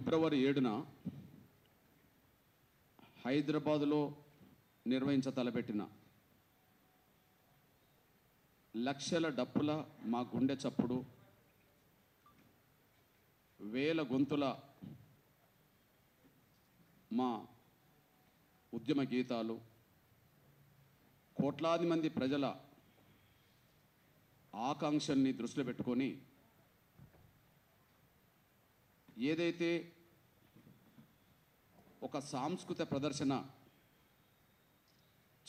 ఫిబ్రవరి 7న హైదరాబాదులో నిర్వహించతలపెట్టిన లక్షల డప్పుల మా గుండె చప్పుడు, వేల గొంతుల మా ఉద్యమ గీతాలు, కోట్లాది మంది ప్రజల ఆకాంక్షల్ని దృష్టిలో పెట్టుకొని ఏదైతే ఒక సాంస్కృతిక ప్రదర్శన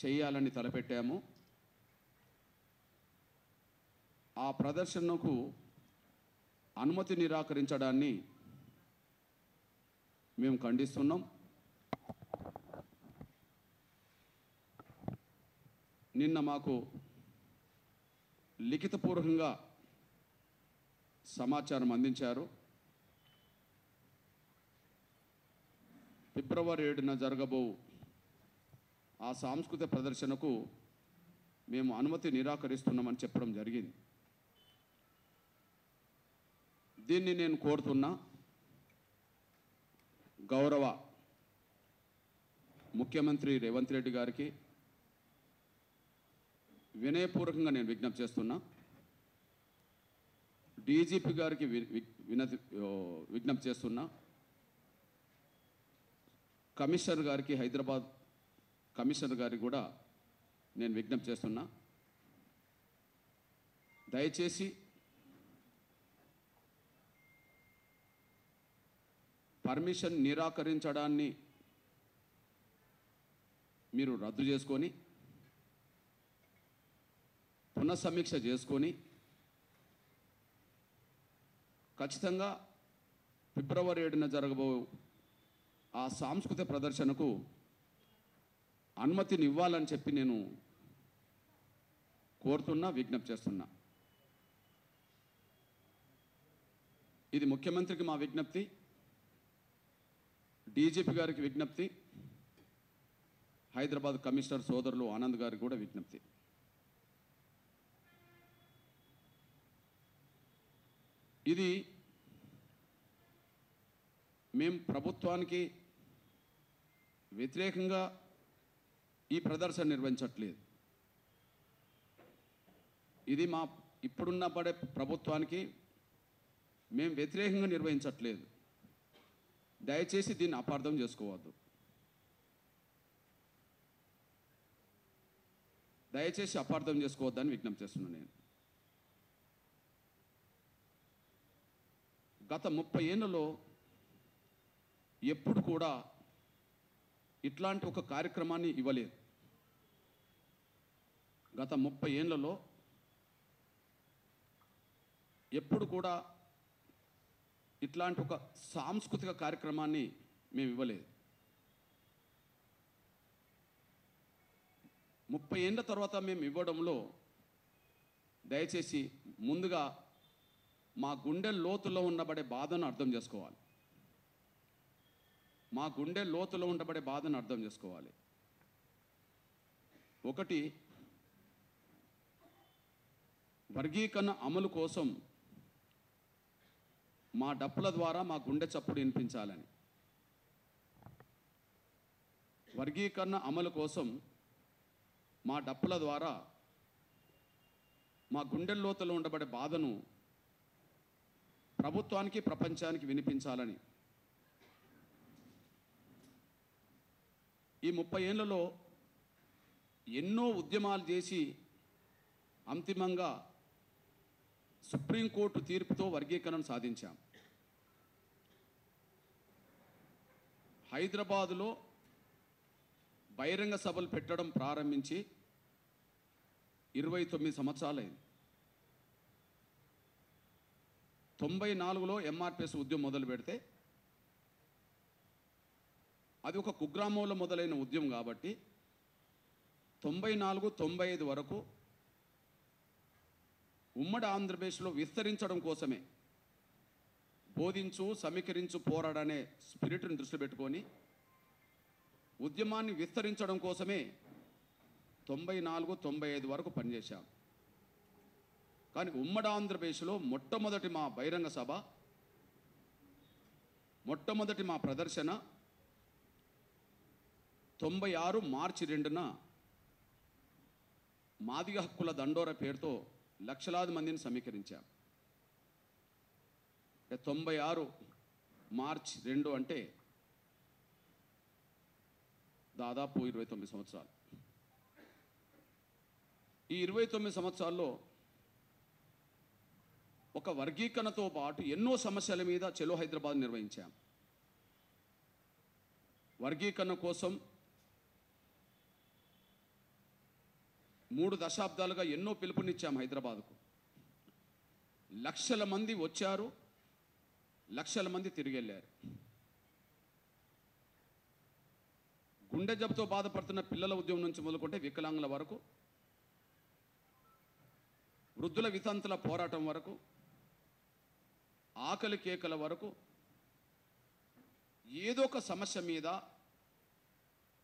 చేయాలని తలపెట్టామో ఆ ప్రదర్శనకు అనుమతి నిరాకరించడాన్ని మేము ఖండిస్తున్నాం. నిన్న మాకు లిఖితపూర్వకంగా సమాచారం అందించారు. ఫిబ్రవరి 7న జరగబో ఆ సాంస్కృతిక ప్రదర్శనకు మేము అనుమతి నిరాకరిస్తున్నామని చెప్పడం జరిగింది. దీన్ని నేను కోరుతున్నా గౌరవ ముఖ్యమంత్రి రేవంత్ రెడ్డి గారికి వినయపూర్వకంగా నేను విజ్ఞప్తి చేస్తున్నా. డీజీపీ గారికి విజ్ఞప్తి చేస్తున్నా. కమిషనర్ గారికి, హైదరాబాద్ కమిషనర్ గారికి కూడా నేను విజ్ఞప్తి చేస్తున్నా. దయచేసి పర్మిషన్ నిరాకరించడాన్ని మీరు రద్దు చేసుకొని పునఃసమీక్ష చేసుకొని ఖచ్చితంగా ఫిబ్రవరి 7న జరగబో ఆ సాంస్కృతిక ప్రదర్శనకు అనుమతిని ఇవ్వాలని చెప్పి నేను కోరుతున్నా, విజ్ఞప్తి చేస్తున్నా. ఇది ముఖ్యమంత్రికి మా విజ్ఞప్తి, డీజీపీ గారికి విజ్ఞప్తి, హైదరాబాద్ కమిషనర్ సోదరులు ఆనంద్ గారికి కూడా విజ్ఞప్తి. ఇది మేము ప్రభుత్వానికి వ్యతిరేకంగా ఈ ప్రదర్శన నిర్వహించట్లేదు. ఇది మా ఇప్పుడున్న పడే ప్రభుత్వానికి మేము వ్యతిరేకంగా నిర్వహించట్లేదు. దయచేసి దీన్ని అపార్థం చేసుకోవద్దు. దయచేసి అపార్థం చేసుకోవద్దని విజ్ఞప్తి చేస్తున్నాను. నేను గత 30 ఏళ్లలో ఎప్పుడు కూడా ఇట్లాంటి ఒక కార్యక్రమాన్ని ఇవ్వలేదు. గత 30 ఏళ్లలో ఎప్పుడు కూడా ఇట్లాంటి ఒక సాంస్కృతిక కార్యక్రమాన్ని మేము ఇవ్వలేదు. 30 ఏళ్ళ తర్వాత మేము ఇవ్వడంలో దయచేసి ముందుగా మా గుండె లోతులో ఉండబడే బాధను అర్థం చేసుకోవాలి. మా గుండె లోతులో ఉండబడే బాధను అర్థం చేసుకోవాలి. ఒకటి, వర్గీకరణ అమలు కోసం మా డప్పుల ద్వారా మా గుండె చప్పుడు వినిపించాలని. వర్గీకరణ అమలు కోసం మా డప్పుల ద్వారా మా గుండె లోతులో ఉండబడే బాధను ప్రభుత్వానికి, ప్రపంచానికి వినిపించాలని. ఈ 30 ఏళ్లలో ఎన్నో ఉద్యమాలు చేసి అంతిమంగా సుప్రీంకోర్టు తీర్పుతో వర్గీకరణ సాధించాం. హైదరాబాదులో బహిరంగ సభలు పెట్టడం ప్రారంభించి 29 సంవత్సరాలైంది. 94లో ఎంఆర్పిఎస్ ఉద్యమం మొదలు పెడితే అది ఒక కుగ్రామంలో మొదలైన ఉద్యమం కాబట్టి 94, 95 వరకు ఉమ్మడి ఆంధ్రప్రదేశ్లో విస్తరించడం కోసమే, బోధించు, సమీకరించు, పోరాడనే స్పిరిట్ని దృష్టి పెట్టుకొని ఉద్యమాన్ని విస్తరించడం కోసమే 94, 95 వరకు పనిచేశాం. కానీ ఉమ్మడి ఆంధ్రప్రదేశ్లో మొట్టమొదటి మా బహిరంగ సభ మొట్టమొదటి మా ప్రదర్శన 96 మార్చి 2న మాదిగ హక్కుల దండోర పేరుతో లక్షలాది మందిని సమీకరించాం. 96 మార్చి 2 అంటే దాదాపు 29 సంవత్సరాలు. ఈ 29 సంవత్సరాల్లో ఒక వర్గీకరణతో పాటు ఎన్నో సమస్యల మీద చలో హైదరాబాద్ నిర్వహించాం. వర్గీకరణ కోసం 3 దశాబ్దాలుగా ఎన్నో పిలుపునిచ్చాం హైదరాబాద్కు. లక్షల మంది వచ్చారు, లక్షల మంది తిరిగి వెళ్ళారు. గుండె జబ్బుతో బాధపడుతున్న పిల్లల ఉద్యమం నుంచి మొదలుకుంటే వికలాంగుల వరకు, వృద్ధుల వితంతుల పోరాటం వరకు, ఆకలి కేకల వరకు ఏదో ఒక సమస్య మీద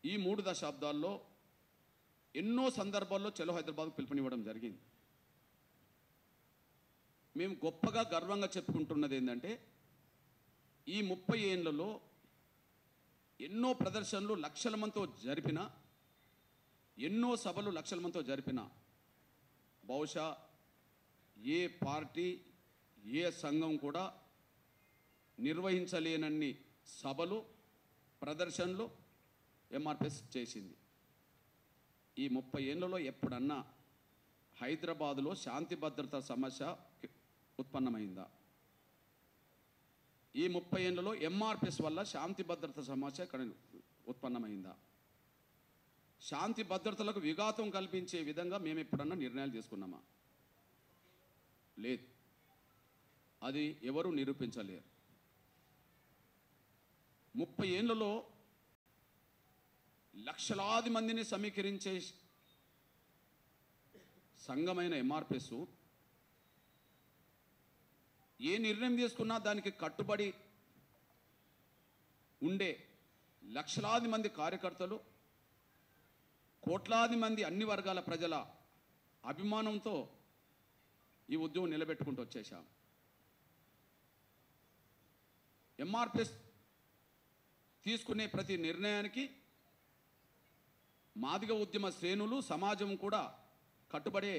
ఈ 3 దశాబ్దాల్లో ఎన్నో సందర్భాల్లో చలో హైదరాబాద్ పిలుపునివ్వడం జరిగింది. మేము గొప్పగా గర్వంగా చెప్పుకుంటున్నది ఏంటంటే ఈ 30 ఏళ్లలో ఎన్నో ప్రదర్శనలు లక్షల మందితో జరిపిన, ఎన్నో సభలు లక్షల మందితో జరిపిన బహుశా ఏ పార్టీ ఏ సంఘం కూడా నిర్వహించలేనన్ని సభలు ప్రదర్శనలు ఎంఆర్పిఎస్ చేసింది. ఈ 30 ఏళ్లలో ఎప్పుడన్నా హైదరాబాదులో శాంతి భద్రత సమస్య ఉత్పన్నమైందా? ఈ 30 ఏళ్లలో ఎంఆర్పిఎస్ వల్ల శాంతి భద్రత సమస్య ఇక్కడ ఉత్పన్నమైందా? శాంతి భద్రతలకు విఘాతం కల్పించే విధంగా మేము ఎప్పుడన్నా నిర్ణయాలు తీసుకున్నామా? లేదు. అది ఎవరు నిరూపించలేరు. 30 ఏళ్లలో లక్షలాది మందిని సమీకరించే సంఘమైన ఎంఆర్పిఎస్ ఏ నిర్ణయం తీసుకున్నా దానికి కట్టుబడి ఉండే లక్షలాది మంది కార్యకర్తలు, కోట్లాది మంది అన్ని వర్గాల ప్రజల అభిమానంతో ఈ ఉద్యమం నిలబెట్టుకుంటూ వచ్చేసాం. ఎంఆర్పిఎస్ తీసుకునే ప్రతి నిర్ణయానికి మాదిగ ఉద్యమ శ్రేణులు, సమాజం కూడా కట్టుబడే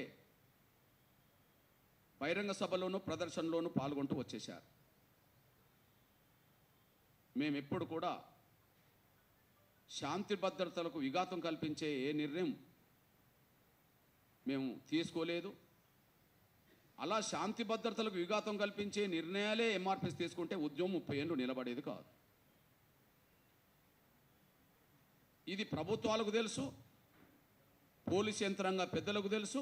బహిరంగ సభలోనూ ప్రదర్శనలోనూ పాల్గొంటూ వచ్చేశారు. మేమెప్పుడు కూడా శాంతి భద్రతలకు విఘాతం కల్పించే ఏ నిర్ణయం మేము తీసుకోలేదు. అలా శాంతి భద్రతలకు విఘాతం కల్పించే నిర్ణయాలే ఎంఆర్పిఎస్ తీసుకుంటే ఉద్యమం 30 ఏళ్ళు నిలబడేది కాదు. ఇది ప్రభుత్వాలకు తెలుసు, పోలీస్ యంత్రాంగ పెద్దలకు తెలుసు,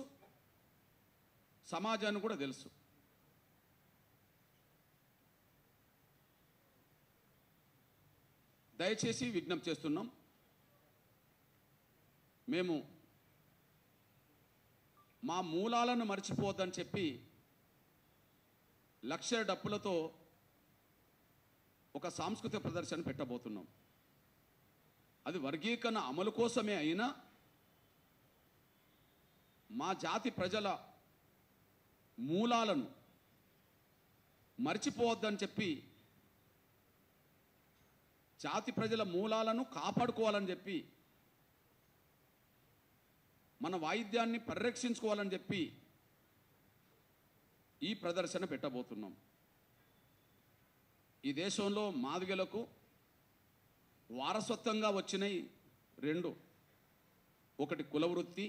సమాజానికి కూడా తెలుసు. దయచేసి విజ్ఞప్తి చేస్తున్నాం, మేము మా మూలాలను మర్చిపోవద్దని చెప్పి లక్షల డప్పులతో ఒక సాంస్కృతిక ప్రదర్శన పెట్టబోతున్నాం. అది వర్గీకరణ అమలు కోసమే అయినా మా జాతి ప్రజల మూలాలను మర్చిపోవద్దని చెప్పి, జాతి ప్రజల మూలాలను కాపాడుకోవాలని చెప్పి, మన వాయిద్యాన్ని పరిరక్షించుకోవాలని చెప్పి ఈ ప్రదర్శన పెట్టబోతున్నాం. ఈ దేశంలో మాదిగలకు వారసత్వంగా వచ్చినాయి 2, ఒకటి కుల వృత్తి,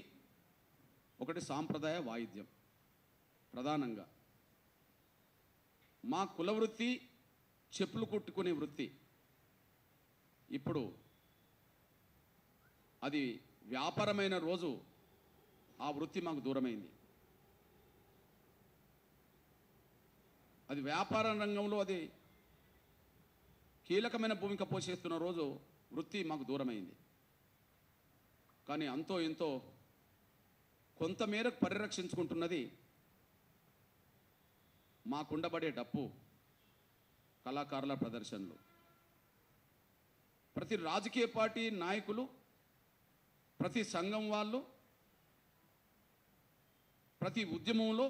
ఒకటి సాంప్రదాయ వాయిద్యం. ప్రధానంగా మా కుల వృత్తి చెప్పులు కుట్టుకునే వృత్తి. ఇప్పుడు అది వ్యాపారమైన రోజు ఆ వృత్తి మాకు దూరమైంది. అది వ్యాపార రంగంలో అది కీలకమైన భూమిక పోషిస్తున్న రోజు వృత్తి మాకు దూరమైంది. కానీ అంతో ఎంతో కొంతమేరకు పరిరక్షించుకుంటున్నది మాకుండబడే డప్పు, కళాకారుల ప్రదర్శనలు. ప్రతి రాజకీయ పార్టీ నాయకులు, ప్రతి సంఘం వాళ్ళు, ప్రతి ఉద్యమంలో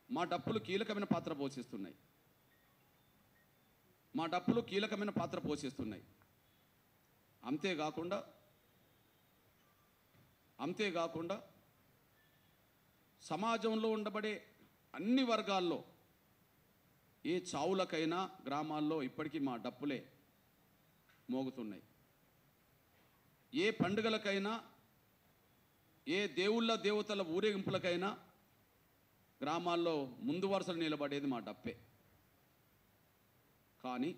మా డప్పులు కీలకమైన పాత్ర పోషిస్తున్నాయి. మా డప్పులు కీలకమైన పాత్ర పోషిస్తున్నాయి. అంతేకాకుండా సమాజంలో ఉండబడే అన్ని వర్గాల్లో ఏ చావులకైనా గ్రామాల్లో ఇప్పటికీ మా డప్పులే మోగుతున్నాయి. ఏ పండుగలకైనా, ఏ దేవుళ్ళ దేవతల ఊరేగింపులకైనా గ్రామాల్లో ముందు వరుసలు నిలబడేది మా డప్పే. కానీ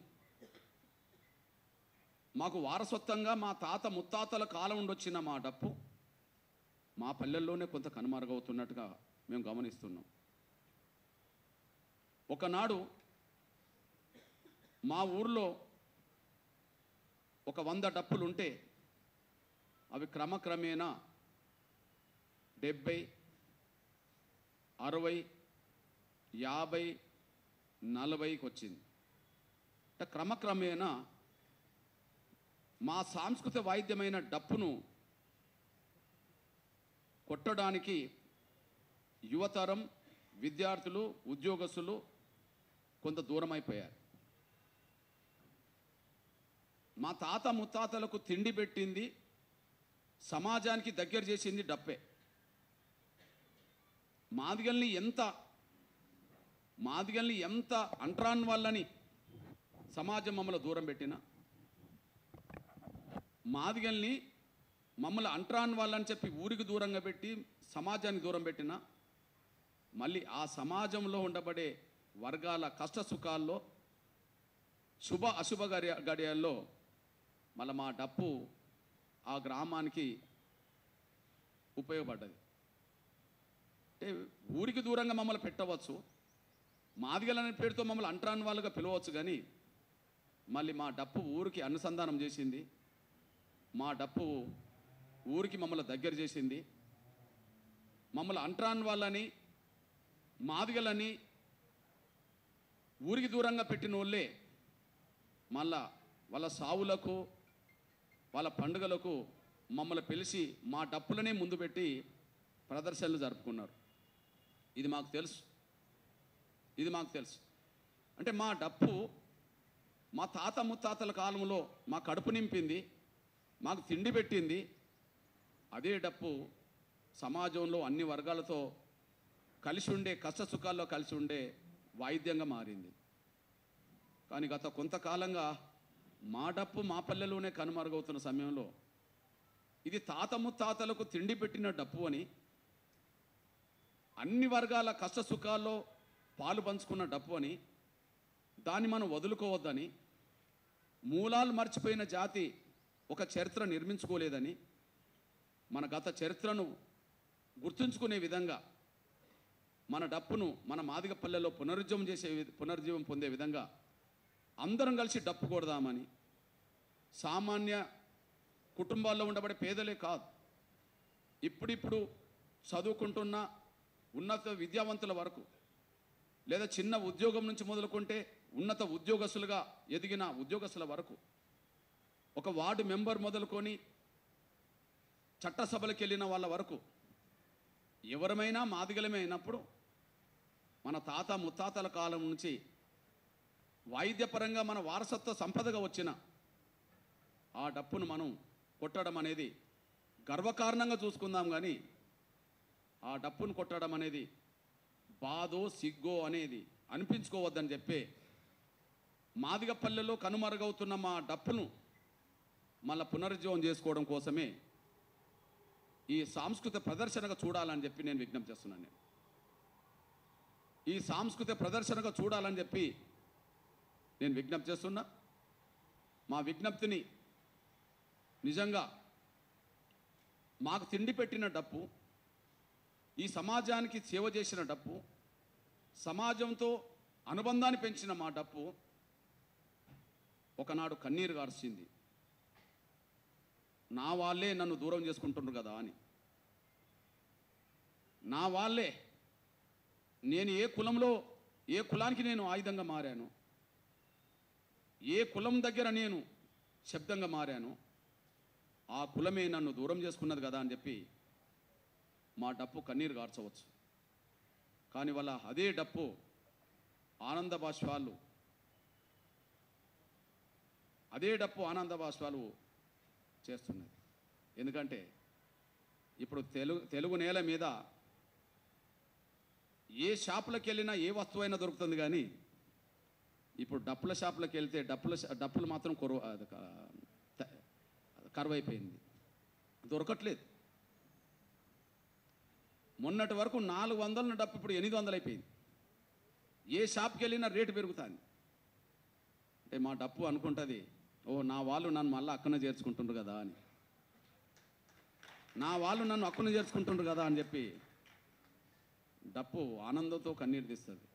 మాకు వారసత్వంగా మా తాత ముత్తాతల కాలం నుండి వచ్చిన మా డప్పు మా పల్లెల్లోనే కొంత కనుమరుగవుతున్నట్టుగా మేము గమనిస్తున్నాం. ఒకనాడు మా ఊర్లో ఒక 100 డప్పులు ఉంటే అవి క్రమక్రమేణా 70, 60, 50, 40కి వచ్చింది. అంటే క్రమక్రమేణా మా సాంస్కృతిక వాయిద్యమైన డప్పును కొట్టడానికి యువతరం, విద్యార్థులు, ఉద్యోగస్తులు కొంత దూరం అయిపోయారు. మా తాత ముత్తాతలకు తిండి పెట్టింది, సమాజానికి దగ్గర చేసింది డప్పే. మాదిగల్ని ఎంత అంట్రాన్ వాళ్ళని సమాజం మమ్మల్ని దూరం పెట్టినా, మాదిగల్ని మమ్మల్ని అంట్రాన్ వాళ్ళని చెప్పి ఊరికి దూరంగా పెట్టి సమాజానికి దూరం పెట్టినా, మళ్ళీ ఆ సమాజంలో ఉండబడే వర్గాల కష్ట సుఖాల్లో, శుభ అశుభ గడియాల్లో మళ్ళీ మా డప్పు ఆ గ్రామానికి ఉపయోగపడ్డది. అంటే ఊరికి దూరంగా మమ్మల్ని పెట్టవచ్చు, మాదిగలనే పేరుతో మమ్మల్ని అంట్రాన్ వాళ్ళుగా పిలవచ్చు, కానీ మళ్ళీ మా డప్పు ఊరికి అనుసంధానం చేసింది, మా డప్పు ఊరికి మమ్మల్ని దగ్గర చేసింది. మమ్మల్ని అంట్రాన్ వాళ్ళని, మాదిగలని ఊరికి దూరంగా పెట్టిన వాళ్ళే మళ్ళా వాళ్ళ సావులకు, వాళ్ళ పండుగలకు మమ్మల్ని పిలిచి మా డప్పులనే ముందు పెట్టి ప్రదర్శనలు జరుపుకున్నారు. ఇది మాకు తెలుసు. అంటే మా డప్పు మా తాత ముత్తాతల కాలంలో మా కడుపు నింపింది, మాకు తిండి పెట్టింది. అదే డప్పు సమాజంలో అన్ని వర్గాలతో కలిసి ఉండే, కష్ట సుఖాల్లో కలిసి ఉండే వాయిద్యంగా మారింది. కానీ గత కొంతకాలంగా మా డప్పు మా పల్లెలోనే కనుమరుగవుతున్న సమయంలో ఇది తాత ముత్తాతలకు తిండి పెట్టిన డప్పు అని, అన్ని వర్గాల కష్ట సుఖాల్లో పాలు పంచుకున్న డప్పు అని, దాన్ని మనం వదులుకోవద్దని, మూలాలు మర్చిపోయిన జాతి ఒక చరిత్ర నిర్మించుకోలేదని, మన గత చరిత్రను గుర్తుంచుకునే విధంగా మన డప్పును మన మాదిగ పల్లెలో పునరుజ్జీవం పొందే విధంగా అందరం కలిసి డప్పు కొడదామని, సామాన్య కుటుంబాల్లో ఉండబడే పేదలే కాదు, ఇప్పుడిప్పుడు చదువుకుంటున్న ఉన్నత విద్యావంతుల వరకు, లేదా చిన్న ఉద్యోగం నుంచి మొదలుకుంటే ఉన్నత ఉద్యోగస్తులుగా ఎదిగిన ఉద్యోగస్తుల వరకు, ఒక వార్డు మెంబర్ మొదలుకొని చట్టసభలకు వెళ్ళిన వాళ్ళ వరకు ఎవరమైనా మాదిగలమే అయినప్పుడు మన తాత ముత్తాతల కాలం నుంచి వాయిద్యపరంగా మన వారసత్వ సంపదగా వచ్చిన ఆ డప్పును మనం కొట్టడం అనేది గర్వకారణంగా చూసుకుందాం. కానీ ఆ డప్పును కొట్టడం అనేది బాధో సిగ్గో అనేది అనిపించుకోవద్దని చెప్పి మాదిగ పల్లెలో కనుమరుగవుతున్న మా డప్పును మళ్ళీ పునరుజ్జీవం చేసుకోవడం కోసమే ఈ సాంస్కృతిక ప్రదర్శనగా చూడాలని చెప్పి నేను విజ్ఞప్తి చేస్తున్నాను. ఈ సాంస్కృతిక ప్రదర్శనగా చూడాలని చెప్పి నేను విజ్ఞప్తి చేస్తున్నా. మా విజ్ఞప్తిని నిజంగా మాకు తిండి పెట్టిన డప్పు, ఈ సమాజానికి సేవ చేసిన డప్పు, సమాజంతో అనుబంధాన్ని పెంచిన మా డప్పు ఒకనాడు కన్నీరు గార్చింది. నా వాళ్ళే నన్ను దూరం చేసుకుంటున్నారు కదా అని. నా వాళ్ళే, నేను ఏ కులానికి నేను ఆయుధంగా మారాను, ఏ కులం దగ్గర నేను శబ్దంగా మారాను, ఆ కులమే నన్ను దూరం చేసుకున్నది కదా అని చెప్పి మా డప్పు కన్నీరు గార్చవచ్చు. కానీ వాళ్ళ అదే డప్పు ఆనంద బాష్పాలు అదే డప్పు ఆనంద బాష్పాలు చేస్తున్నది. ఎందుకంటే ఇప్పుడు తెలుగు నేల మీద ఏ షాపులకు వెళ్ళినా ఏ వస్తువైనా దొరుకుతుంది, కానీ ఇప్పుడు డప్పుల షాపులకు వెళ్తే డప్పులు మాత్రం కరువైపోయింది, దొరకట్లేదు. మొన్నటి వరకు 400 డప్పు ఇప్పుడు 800 అయిపోయింది. ఏ షాప్కి వెళ్ళినా రేటు పెరుగుతుంది. అంటే మా డప్పు అనుకుంటుంది, ఓ నా వాళ్ళు నన్ను మళ్ళీ అక్కన చేర్చుకుంటుండ్రు కదా అని, నా వాళ్ళు నన్ను అక్కన చేర్చుకుంటుండ్రు కదా అని చెప్పి డప్పు ఆనందంతో కన్నీరు తీస్తుంది.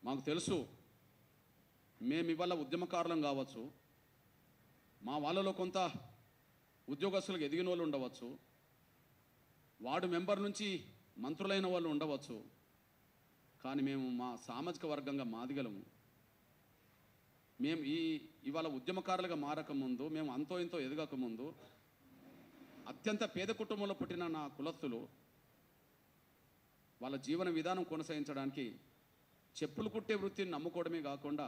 మాకు తెలుసు, మేము ఇవాళ ఉద్యమకారులం కావచ్చు, మా వాళ్ళలో కొంత ఉద్యోగస్తులకు ఎదిగిన వాళ్ళు ఉండవచ్చు, వార్డు మెంబర్ నుంచి మంత్రులైన వాళ్ళు ఉండవచ్చు, కానీ మేము మా సామాజిక వర్గంగా మాదిగలము. మేము ఇవాళ ఉద్యమకారులుగా మారకముందు, మేము అంతో ఇంతో ఎదగకముందు అత్యంత పేద కుటుంబంలో పుట్టిన నా కులస్తులు వాళ్ళ జీవన విధానం కొనసాగించడానికి చెప్పులు కుట్టే వృత్తిని నమ్ముకోవడమే కాకుండా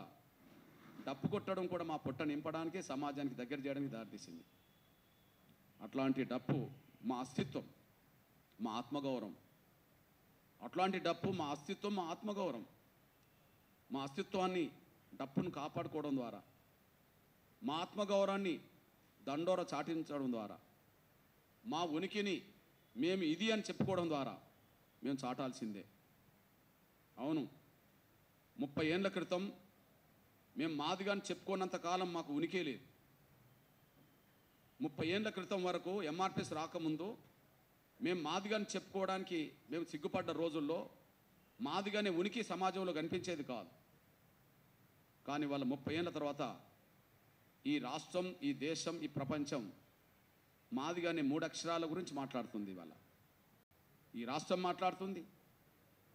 డప్పు కొట్టడం కూడా మా పొట్ట నింపడానికి, సమాజానికి దగ్గర చేయడానికి దారితీసింది. అట్లాంటి డప్పు మా అస్తిత్వం, మా ఆత్మగౌరవం. అట్లాంటి డప్పు మా అస్తిత్వం, మా ఆత్మగౌరవం. మా అస్తిత్వాన్ని డప్పును కాపాడుకోవడం ద్వారా, మా ఆత్మగౌరవాన్ని దండోర చాటించడం ద్వారా, మా ఉనికిని మేము ఇది అని చెప్పుకోవడం ద్వారా మేము చాటాల్సిందే. అవును, 30 ఏళ్ళ క్రితం మేము మాదిగాని చెప్పుకోనంత కాలం మాకు ఉనికే లేదు. 30 ఏళ్ళ క్రితం వరకు ఎంఆర్పిఎస్ రాకముందు మేము మాదిగాని చెప్పుకోవడానికి మేము సిగ్గుపడ్డ రోజుల్లో మాదిగానే ఉనికి సమాజంలో కనిపించేది కాదు. కానీ వాళ్ళ 30 ఏళ్ళ తర్వాత ఈ రాష్ట్రం, ఈ దేశం, ఈ ప్రపంచం మాదిగానే 3 అక్షరాల గురించి మాట్లాడుతుంది. ఇవాళ ఈ రాష్ట్రం మాట్లాడుతుంది,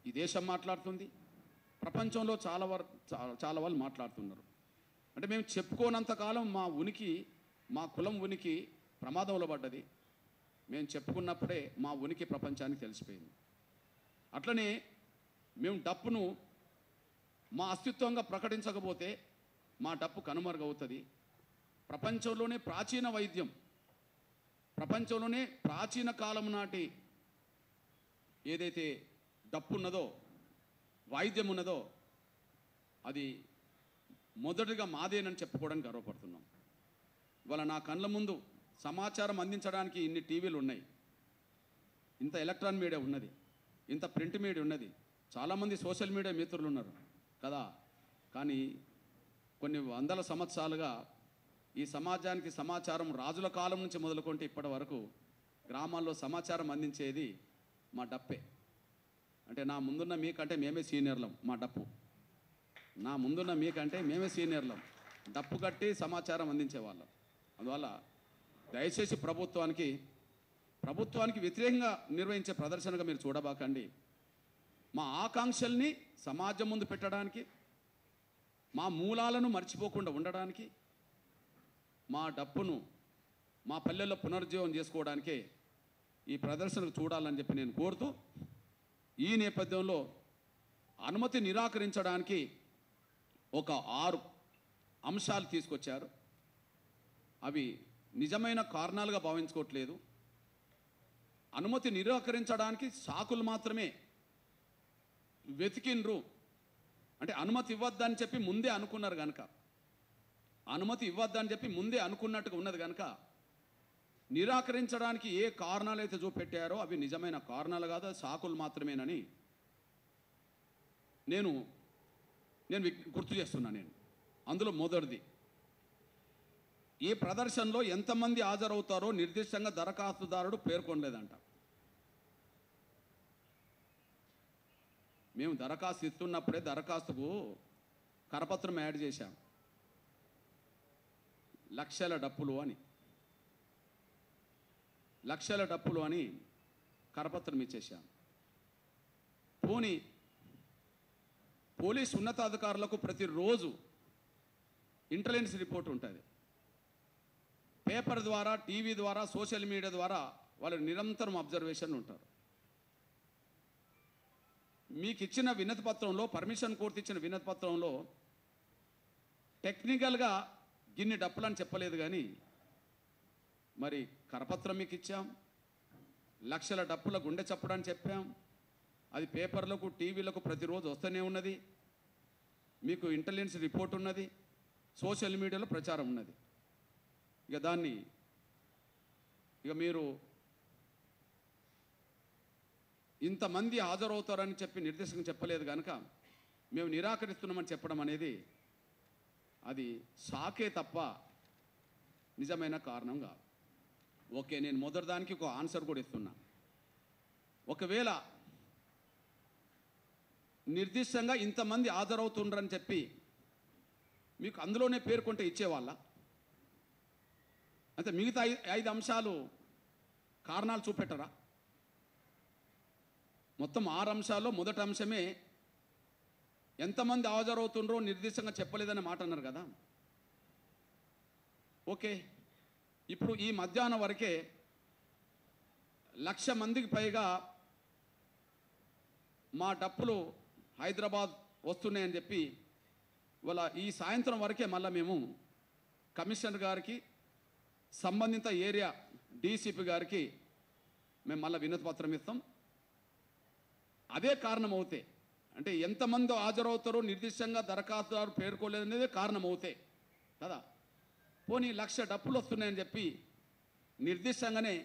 ఈ దేశం మాట్లాడుతుంది, ప్రపంచంలో చాలా వాళ్ళు మాట్లాడుతున్నారు. అంటే మేము చెప్పుకోనంతకాలం మా ఉనికి, మా కులం ఉనికి ప్రమాదంలో పడ్డది. మేము చెప్పుకున్నప్పుడే మా ఉనికి ప్రపంచానికి తెలిసిపోయింది. అట్లనే మేము డప్పును మా అస్తిత్వంగా ప్రకటించకపోతే మా డప్పు కనుమరుగవుతుంది. ప్రపంచంలోనే ప్రాచీన వైద్యం, ప్రపంచంలోనే ప్రాచీన కాలం నాటి ఏదైతే డప్పు ఉన్నదో, వాయిద్యం ఉన్నదో, అది మొదటిగా మాదేనని చెప్పుకోవడానికి గర్వపడుతున్నాం. ఇవాళ నా కళ్ళ ముందు సమాచారం అందించడానికి ఇన్ని టీవీలు ఉన్నాయి, ఇంత ఎలక్ట్రానిక్ మీడియా ఉన్నది, ఇంత ప్రింట్ మీడియా ఉన్నది, చాలామంది సోషల్ మీడియా మిత్రులు ఉన్నారు కదా. కానీ కొన్ని వందల సంవత్సరాలుగా ఈ సమాజానికి సమాచారం రాజుల కాలం నుంచి మొదలుకుంటే ఇప్పటి వరకు గ్రామాల్లో సమాచారం అందించేది మా డప్పే. అంటే నా ముందున్న మీకంటే మేమే సీనియర్లం. మా డప్పు నా ముందున్న మీకంటే మేమే సీనియర్లం, డప్పు కట్టి సమాచారం అందించేవాళ్ళం. అందువల్ల దయచేసి ప్రభుత్వానికి వ్యతిరేకంగా నిర్వహించే ప్రదర్శనగా మీరు చూడబాకండి. మా ఆకాంక్షల్ని సమాజం ముందు పెట్టడానికి, మా మూలాలను మర్చిపోకుండా ఉండడానికి, మా డప్పును మా పల్లెల్లో పునరుజ్జీవం చేసుకోవడానికే ఈ ప్రదర్శనకు చూడాలని చెప్పి నేను కోరుతూ, ఈ నేపథ్యంలో అనుమతి నిరాకరించడానికి ఒక 6 అంశాలు తీసుకొచ్చారు. అవి నిజమైన కారణాలుగా భావించుకోవట్లేదు. అనుమతి నిరాకరించడానికి సాకులు మాత్రమే వెతికిండ్రు. అంటే అనుమతి ఇవ్వద్దని చెప్పి ముందే అనుకున్నారు కనుక, అనుమతి ఇవ్వద్దని చెప్పి ముందే అనుకున్నట్టుగా ఉన్నది కనుక నిరాకరించడానికి ఏ కారణాలు అయితే చూపెట్టారో అవి నిజమైన కారణాలు కాదు, సాకులు మాత్రమేనని నేను గుర్తు చేస్తున్నాను. అందులో మొదటిది, ఈ ప్రదర్శనలో ఎంతమంది హాజరవుతారో నిర్దిష్టంగా దరఖాస్తుదారుడు పేర్కొనలేదంట. మేము దరఖాస్తు ఇస్తున్నప్పుడే దరఖాస్తుకు కరపత్రం యాడ్ చేశాం, లక్షల డప్పులు అని కరపత్రం ఇచ్చేసాం. పోలీస్ ఉన్నతాధికారులకు ప్రతిరోజు ఇంటెలిజెన్స్ రిపోర్ట్ ఉంటుంది. పేపర్ ద్వారా, టీవీ ద్వారా, సోషల్ మీడియా ద్వారా వాళ్ళు నిరంతరం అబ్జర్వేషన్ ఉంటారు. మీకు ఇచ్చిన వినతి పత్రంలో, పర్మిషన్ కోర్టు ఇచ్చిన వినతి పత్రంలో టెక్నికల్గా గిన్ని డప్పులు అని చెప్పలేదు కానీ మరి కరపత్రం మీకు ఇచ్చాం, లక్షల డప్పుల గుండె చప్పుడని చెప్పాం. అది పేపర్లకు టీవీలకు ప్రతిరోజు వస్తూనే ఉన్నది. మీకు ఇంటెలిజెన్స్ రిపోర్ట్ ఉన్నది, సోషల్ మీడియాలో ప్రచారం ఉన్నది. ఇక దాన్ని మీరు ఇంతమంది హాజరవుతారని చెప్పి నిర్దేశంగా చెప్పలేదు కనుక మేము నిరాకరిస్తున్నామని చెప్పడం అనేది అది షాకే తప్ప నిజమైన కారణం కాదు. ఓకే, నేను మొదటి దానికి ఒక ఆన్సర్ కూడా ఇస్తున్నా. ఒకవేళ నిర్దిష్టంగా ఇంతమంది హాజరవుతుండ్రని చెప్పి మీకు అందులోనే పేర్కొంటే ఇచ్చేవాళ్ళ? అంటే మిగతా ఐదు అంశాలు కారణాలు చూపెట్టరా? మొత్తం 6 అంశాల్లో మొదటి అంశమే ఎంతమంది హాజరవుతుండ్రో నిర్దిష్టంగా చెప్పలేదనే మాట అన్నారు కదా. ఓకే, ఇప్పుడు ఈ మధ్యాహ్నం వరకే 1,00,000 మందికి పైగా మా డప్పులు హైదరాబాద్ వస్తున్నాయని చెప్పి వాళ్ళ ఈ సాయంత్రం వరకే మళ్ళీ మేము కమిషనర్ గారికి, సంబంధిత ఏరియా డీసీపీ గారికి మేము మళ్ళీ వినతి పత్రం ఇస్తాం. అదే కారణం అవుతే, అంటే ఎంతమంది హాజరవుతారో నిర్దిష్టంగా దరఖాస్తుదారు పేర్కోలేదనేదే కారణం అవుతే కదా. పోనీ 1,00,000 డప్పులు వస్తున్నాయని చెప్పి నిర్దిష్టంగానే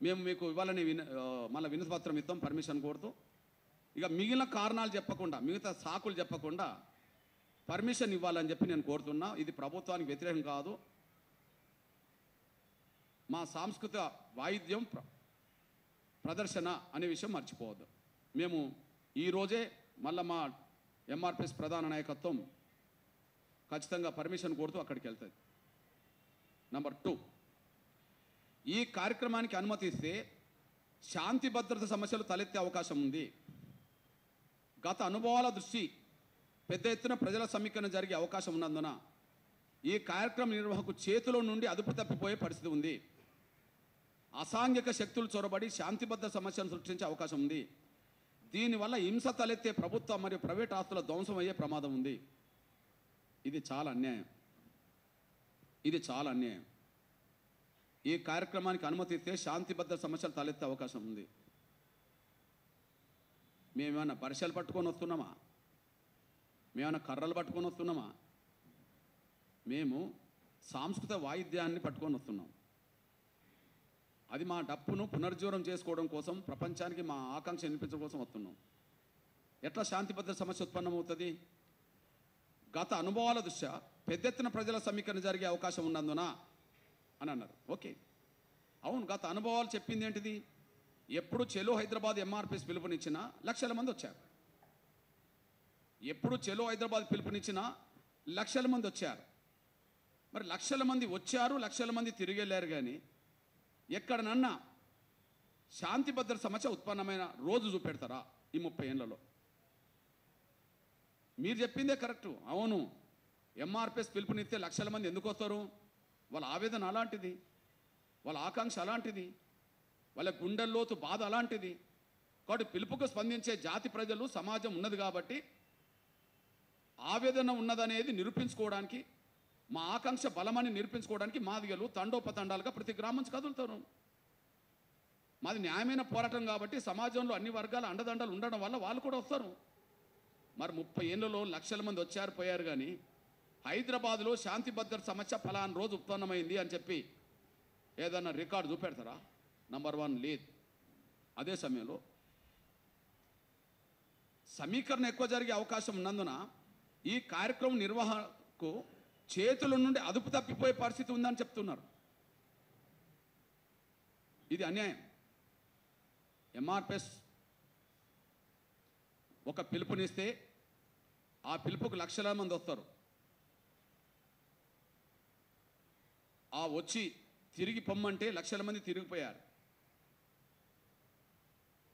మేము మీకు ఇవ్వాలని మళ్ళీ వినతి పత్రం ఇస్తాం పర్మిషన్ కోరుతూ. ఇక మిగిలిన కారణాలు చెప్పకుండా, మిగతా సాకులు చెప్పకుండా పర్మిషన్ ఇవ్వాలని చెప్పి నేను కోరుతున్నా. ఇది ప్రభుత్వానికి వ్యతిరేకం కాదు. మా సాంస్కృతిక వాయిద్యం ప్రదర్శన అనే విషయం మర్చిపోవద్దు. మేము ఈరోజే మళ్ళీ మా ఎంఆర్పిఎస్ ప్రధాన నాయకత్వం ఖచ్చితంగా పర్మిషన్ కోరుతూ అక్కడికి వెళ్తుంది. నంబర్ 2, ఈ కార్యక్రమానికి అనుమతి ఇస్తే శాంతి భద్రత సమస్యలు తలెత్తే అవకాశం ఉంది. గత అనుభవాల దృష్టి పెద్ద ఎత్తున ప్రజల సమీకరణ జరిగే అవకాశం ఉన్నందున ఈ కార్యక్రమ నిర్వహణకు చేతిలో నుండి అదుపు తప్పిపోయే పరిస్థితి ఉంది. అసాంఘిక శక్తులు చొరబడి శాంతి భద్రత సమస్యను సృష్టించే అవకాశం ఉంది. దీనివల్ల హింస తలెత్తే ప్రభుత్వ మరియు ప్రైవేట్ ఆస్తుల ధ్వంసం అయ్యే ప్రమాదం ఉంది. ఇది చాలా అన్యాయం. ఇది చాలా అన్యాయం. ఈ కార్యక్రమానికి అనుమతి ఇస్తే శాంతి భద్రత సమస్యలు తలెత్తే అవకాశం ఉంది. మేమేమన్నా పరిశలు పట్టుకొని వస్తున్నామా? మేమన్నా కర్రలు పట్టుకొని వస్తున్నామా? మేము సాంస్కృతిక వాయిద్యాన్ని పట్టుకొని వస్తున్నాం. అది మా డప్పును పునర్జీవనం చేసుకోవడం కోసం, ప్రపంచానికి మా ఆకాంక్ష వినిపించడం కోసం వస్తున్నాం. ఎట్లా శాంతి భద్రత సమస్య ఉత్పన్నమవుతుంది? గత అనుభవాల దృష్ట్యా పెద్ద ఎత్తున ప్రజల సమీకరణ జరిగే అవకాశం ఉన్నందున అని అన్నారు. ఓకే, అవును, గత అనుభవాలు చెప్పింది ఏంటిది? ఎప్పుడు చెలో హైదరాబాద్ ఎంఆర్పిఎస్ పిలుపునిచ్చినా 1,00,000 మంది వచ్చారు. ఎప్పుడు చెలో హైదరాబాద్ పిలుపునిచ్చినా 1,00,000 మంది వచ్చారు. మరి 1,00,000 మంది వచ్చారు, 1,00,000 మంది తిరిగి వెళ్ళారు. కానీ ఎక్కడనన్నా శాంతి భద్రత సమస్య ఉత్పన్నమైన రోజు చూపెడతారా ఈ 30 ఏళ్లలో? మీరు చెప్పిందే కరెక్టు. అవును, ఎంఆర్పిఎస్ పిలుపునిస్తే 1,00,000 మంది ఎందుకు వస్తారు? వాళ్ళ ఆవేదన అలాంటిది, వాళ్ళ ఆకాంక్ష అలాంటిది, వాళ్ళ గుండెల్లోతు బాధ అలాంటిది. కాబట్టి పిలుపుకు స్పందించే జాతి ప్రజలు సమాజం ఉన్నది కాబట్టి ఆవేదన ఉన్నదనేది నిరూపించుకోవడానికి, మా ఆకాంక్ష బలమని నిరూపించుకోవడానికి మాదిగలు తండోపతండాలుగా ప్రతి గ్రామం నుంచి కదులుతారు. మాది న్యాయమైన పోరాటం కాబట్టి సమాజంలో అన్ని వర్గాల అండదండలు ఉండడం వల్ల వాళ్ళు కూడా వస్తారు. మరి 30 ఏళ్లలో 1,00,000 మంది వచ్చారు పోయారు. కానీ హైదరాబాద్లో శాంతి భద్రత సమస్య ఫలానా రోజు ఉత్పన్నమైంది అని చెప్పి ఏదన్నా రికార్డు చూపెడతారా? నంబర్ 1 లేదు. అదే సమయంలో సమీకరణ ఎక్కువ జరిగే అవకాశం ఉన్నందున ఈ కార్యక్రమం నిర్వహణకు చేతుల నుండి అదుపు తప్పిపోయే పరిస్థితి ఉందని చెప్తున్నారు. ఇది అన్యాయం. ఎంఆర్పిఎస్ ఒక పిలుపునిస్తే ఆ పిలుపుకు 1,00,000 మంది వస్తారు. ఆ వచ్చి తిరిగి పొమ్మంటే 1,00,000 మంది తిరిగిపోయారు.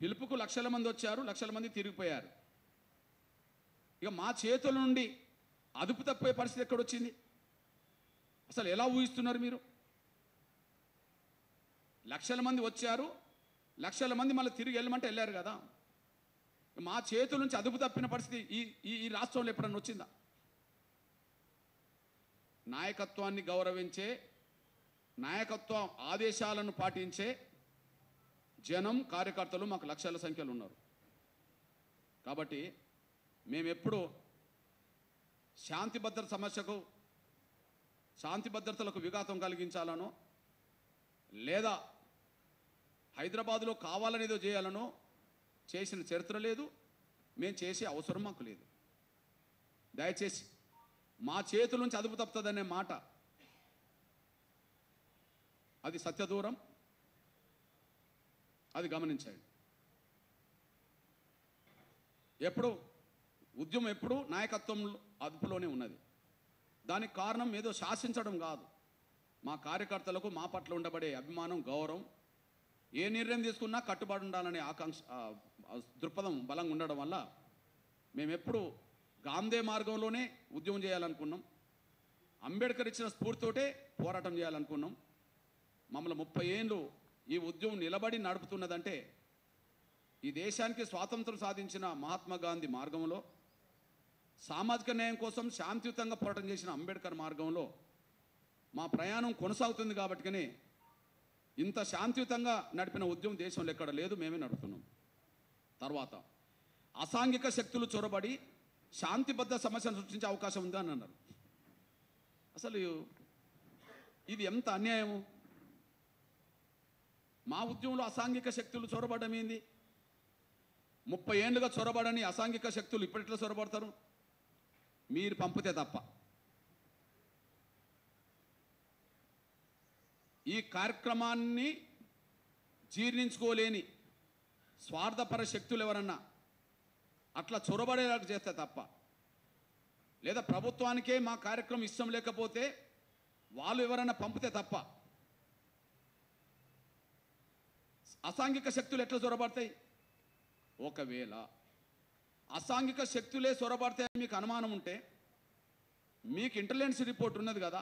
పిలుపుకు 1,00,000 మంది వచ్చారు, 1,00,000 మంది తిరిగిపోయారు. ఇక మా చేతుల నుండి అదుపు తప్పిపోయే పరిస్థితి ఎక్కడొచ్చింది? అసలు ఎలా ఊహిస్తున్నారు మీరు? 1,00,000 మంది వచ్చారు, 1,00,000 మంది మళ్ళీ తిరిగి వెళ్ళమంటే వెళ్ళారు కదా. మా చేతుల నుంచి అదుపు తప్పిన పరిస్థితి ఈ రాష్ట్రంలో ఎప్పుడన్నా వచ్చిందా? నాయకత్వాన్ని గౌరవించే, నాయకత్వ ఆదేశాలను పాటించే జనం, కార్యకర్తలు మాకు లక్షల సంఖ్యలో ఉన్నారు. కాబట్టి మేమెప్పుడు శాంతి భద్రతలకు విఘాతం కలిగించాలనో లేదా హైదరాబాదులో కావాలనేదో చేయాలనో చేసిన చరిత్ర లేదు, మేము చేసే అవసరం మాకు లేదు. దయచేసి మా చేతుల నుంచి అదుపు తప్పుతుందనే మాట అది సత్యదూరం, అది గమనించండి. ఉద్యమం ఎప్పుడు నాయకత్వం అదుపులోనే ఉన్నది. దానికి కారణం ఏదో శాసించడం కాదు, మా కార్యకర్తలకు మా పట్ల ఉండబడే అభిమానం, గౌరవం, ఏ నిర్ణయం తీసుకున్నా కట్టుబడి ఉండాలనే ఆకాంక్ష, దృక్పథం బలంగా ఉండడం వల్ల మేమెప్పుడు గాంధీ మార్గంలోనే ఉద్యమం చేయాలనుకున్నాం. అంబేద్కర్ ఇచ్చిన స్ఫూర్తితోటే పోరాటం చేయాలనుకున్నాం. మమ్మల్ని 30 ఏళ్ళు ఈ ఉద్యమం నిలబడి నడుపుతున్నదంటే ఈ దేశానికి స్వాతంత్రం సాధించిన మహాత్మా గాంధీ మార్గంలో, సామాజిక న్యాయం కోసం శాంతియుతంగా పోరాటం చేసిన అంబేద్కర్ మార్గంలో మా ప్రయాణం కొనసాగుతుంది. కాబట్టినే ఇంత శాంతియుతంగా నడిపిన ఉద్యమం దేశంలో ఎక్కడ లేదు, మేమే నడుపుతున్నాం. తర్వాత అసాంఘిక శక్తులు చొరబడి శాంతిబద్ధ సమస్యను సృష్టించే అవకాశం ఉందా అని అన్నారు. అసలు ఇది ఎంత అన్యాయము! మా ఉద్యమంలో అసాంఘిక శక్తులు చొరబడడం ఏంది? 30 ఏళ్ళుగా చొరబడని అసాంఘిక శక్తులు ఇప్పటిట్లో చొరబడతారు? మీరు పంపితే తప్ప. ఈ కార్యక్రమాన్ని జీర్ణించుకోలేని స్వార్థపర శక్తులు ఎవరన్నా అట్లా చొరబడేలా చేస్తే తప్ప, లేదా ప్రభుత్వానికే మా కార్యక్రమం ఇష్టం లేకపోతే వాళ్ళు ఎవరైనా పంపితే తప్ప అసాంఘిక శక్తులు ఎట్లా చొరబడతాయి? ఒకవేళ అసాంఘిక శక్తులే చొరబడతాయని మీకు అనుమానం ఉంటే మీకు ఇంటెలిజెన్స్ రిపోర్ట్ ఉన్నది కదా,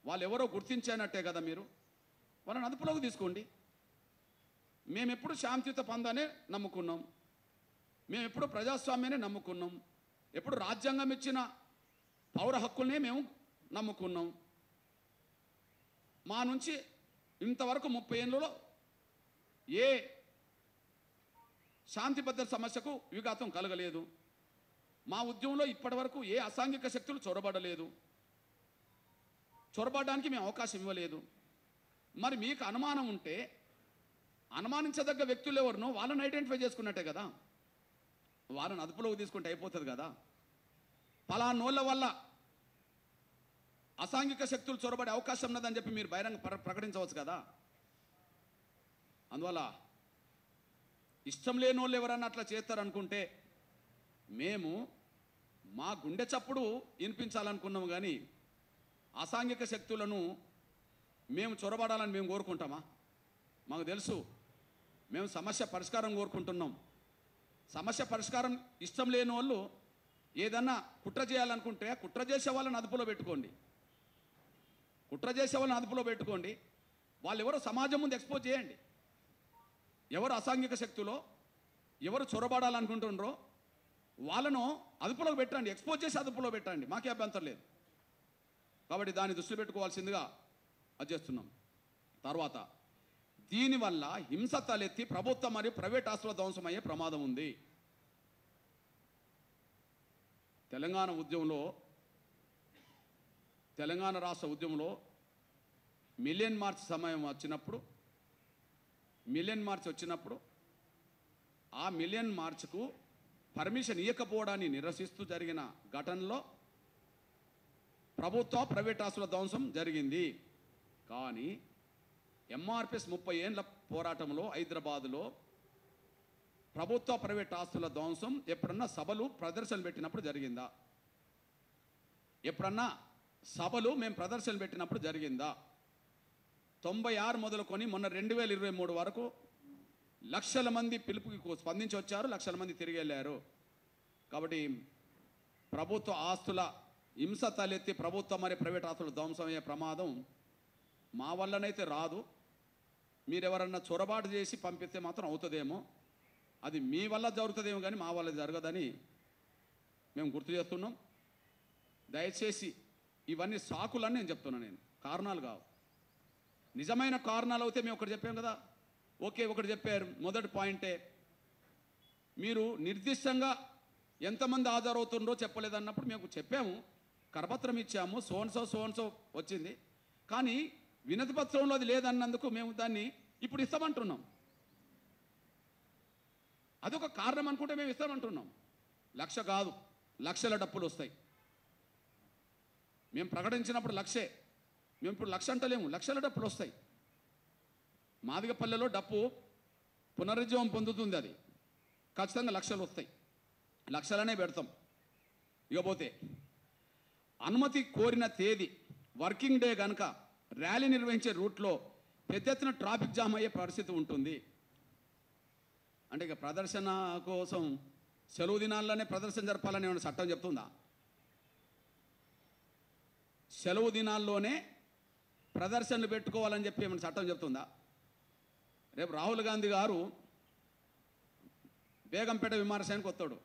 వాళ్ళు ఎవరో గుర్తించానట్టే కదా, మీరు వాళ్ళని అదుపులోకి తీసుకోండి. మేము ఎప్పుడు శాంతియుత పందానే నమ్ముకున్నాం, మేము ఎప్పుడు ప్రజాస్వామ్యాన్ని నమ్ముకున్నాం, ఎప్పుడు రాజ్యాంగం ఇచ్చిన పౌర హక్కుల్నే మేము నమ్ముకున్నాం. మా నుంచి ఇంతవరకు 30 ఏళ్ళలో ఏ శాంతి భద్రత సమస్యకు విఘాతం కలగలేదు. మా ఉద్యమంలో ఇప్పటి వరకు ఏ అసాంఘిక శక్తులు చొరబడలేదు, చొరబడడానికి మేము అవకాశం ఇవ్వలేదు. మరి మీకు అనుమానం ఉంటే అనుమానించదగ్గ వ్యక్తులు ఎవరినో వాళ్ళని ఐడెంటిఫై చేసుకున్నట్టే కదా, వాళ్ళని అదుపులోకి తీసుకుంటే అయిపోతుంది కదా. పలానోళ్ళ వల్ల అసాంఘిక శక్తులు చొరబడే అవకాశం ఉన్నదని చెప్పి మీరు బహిరంగ ప్రకటించవచ్చు కదా. అందువల్ల ఇష్టం లేని వాళ్ళు ఎవరన్నా అట్లా చేస్తారనుకుంటే మేము మా గుండె చప్పుడు వినిపించాలనుకున్నాము, కానీ అసాంఘిక శక్తులను మేము చొరబడాలని మేము కోరుకుంటామా? మాకు తెలుసు, మేము సమస్య పరిష్కారం కోరుకుంటున్నాం. సమస్య పరిష్కారం ఇష్టం లేని వాళ్ళు ఏదన్నా కుట్ర చేయాలనుకుంటే కుట్ర చేసే వాళ్ళని అదుపులో పెట్టుకోండి, కుట్ర చేసే వాళ్ళని అదుపులో పెట్టుకోండి. వాళ్ళు ఎవరో సమాజం ముందు ఎక్స్పోజ్ చేయండి. ఎవరు అసాంఘిక శక్తులో ఎవరు చొరబడాలనుకుంటున్నారో వాళ్ళను అదుపులోకి పెట్టండి, ఎక్స్పోజ్ చేసి అదుపులో పెట్టండి, మాకే అభ్యంతరం లేదు. కాబట్టి దాన్ని దృష్టి పెట్టుకోవాల్సిందిగా అది చేస్తున్నాం. తర్వాత దీనివల్ల హింస తలెత్తి ప్రభుత్వం మరియు ప్రైవేట్ ఆస్తుల ధ్వంసమయ్యే ప్రమాదం ఉంది. తెలంగాణ రాష్ట్ర ఉద్యమంలో మిలియన్ మార్చ్ సమయం వచ్చినప్పుడు ఆ మిలియన్ మార్చ్కు పర్మిషన్ ఇవ్వకపోవడాన్ని నిరసిస్తూ జరిగిన ఘటనలో ప్రభుత్వ ప్రైవేట్ ఆస్తుల ధ్వంసం జరిగింది. కానీ ఎంఆర్పిఎస్ 30 ఏళ్ళ పోరాటంలో హైదరాబాదులో ప్రభుత్వ ప్రైవేట్ ఆస్తుల ధ్వంసం ఎప్పుడన్నా సభలు ప్రదర్శనలు పెట్టినప్పుడు జరిగిందా? ఎప్పుడన్నా సభలు మేము ప్రదర్శనలు పెట్టినప్పుడు జరిగిందా? 96 మొదలుకొని మొన్న 2023 వరకు లక్షల మంది పిలుపుకి స్పందించి వచ్చారు, లక్షల మంది తిరిగి వెళ్ళారు. కాబట్టి ప్రభుత్వ ఆస్తుల హింస తలెత్తి ప్రభుత్వ మరియు ప్రైవేట్ ఆస్తుల ధ్వంసం అయ్యే ప్రమాదం మా వల్లనైతే రాదు. మీరెవరన్నా చొరబాటు చేసి పంపిస్తే మాత్రం అవుతుందేమో, అది మీ వల్ల జరుగుతుందేమో కానీ మా వల్ల జరగదని మేము గుర్తు చేస్తున్నాం. దయచేసి ఇవన్నీ సాకులని నేను చెప్తున్నాను, నేను కారణాలు కావు. నిజమైన కారణాలు అయితే మేము ఒకటి చెప్పాం కదా, ఓకే ఒకటి చెప్పారు. మొదటి పాయింటే మీరు నిర్దిష్టంగా ఎంతమంది హాజరవుతుండో చెప్పలేదన్నప్పుడు మేము చెప్పాము, కరపత్రం ఇచ్చాము, సోన్సో వచ్చింది. కానీ వినతి పత్రంలో అది లేదన్నందుకు మేము దాన్ని ఇప్పుడు ఇస్తామంటున్నాం. అదొక కారణం అనుకుంటే మేము ఇస్తామంటున్నాం. 1,00,000 కాదు, లక్షల డప్పులు వస్తాయి. మేము ప్రకటించినప్పుడు 1,00,000, మేము ఇప్పుడు 1,00,000 అంటలేము, లక్షల డప్పులు వస్తాయి. మాదిగపల్లెలో డప్పు పునరుజ్జీవం పొందుతుంది, అది ఖచ్చితంగా లక్షలు వస్తాయి, లక్షలనే పెడతాం. ఇకపోతే అనుమతి కోరిన తేదీ వర్కింగ్ డే కనుక ర్యాలీ నిర్వహించే రూట్లో పెద్ద ఎత్తున ట్రాఫిక్ జామ్ అయ్యే పరిస్థితి ఉంటుంది. అంటే ఇక ప్రదర్శన కోసం సెలవు దినాల్లోనే ప్రదర్శన జరపాలని ఏమైనా చట్టం చెప్తుందా? సెలవు దినాల్లోనే ప్రదర్శనలు పెట్టుకోవాలని చెప్పి ఏమైనా చట్టం చెప్తుందా? రేపు రాహుల్ గాంధీ గారు బేగంపేట విమర్శనానికి వస్తాడు,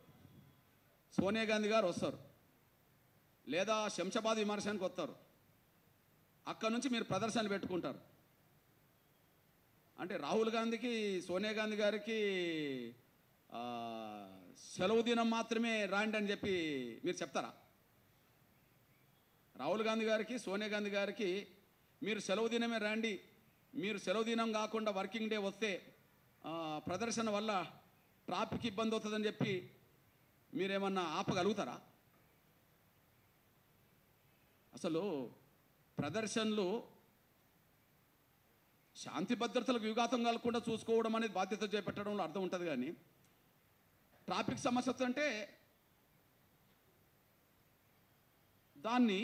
సోనియా గాంధీ గారు వస్తారు, లేదా శంషాబాద్ విమర్శనానికి వస్తారు. అక్కడ నుంచి మీరు ప్రదర్శనలు పెట్టుకుంటారు. అంటే రాహుల్ గాంధీకి సోనియా గాంధీ గారికి సెలవు దినం మాత్రమే రాండి అని చెప్పి మీరు చెప్తారా? రాహుల్ గాంధీ గారికి సోనియా గాంధీ గారికి మీరు సెలవు దినమే రండి, మీరు సెలవు దినం కాకుండా వర్కింగ్ డే వస్తే ప్రదర్శన వల్ల ట్రాఫిక్ ఇబ్బంది అవుతుందని చెప్పి మీరేమన్నా ఆపగలుగుతారా? అసలు ప్రదర్శనలు శాంతి భద్రతలకు విఘాతం కలగకుండా చూసుకోవడం అనేది బాధ్యత చేపట్టడంలో అర్థం ఉంటుంది. కానీ ట్రాఫిక్ సమస్య అంటే దాన్ని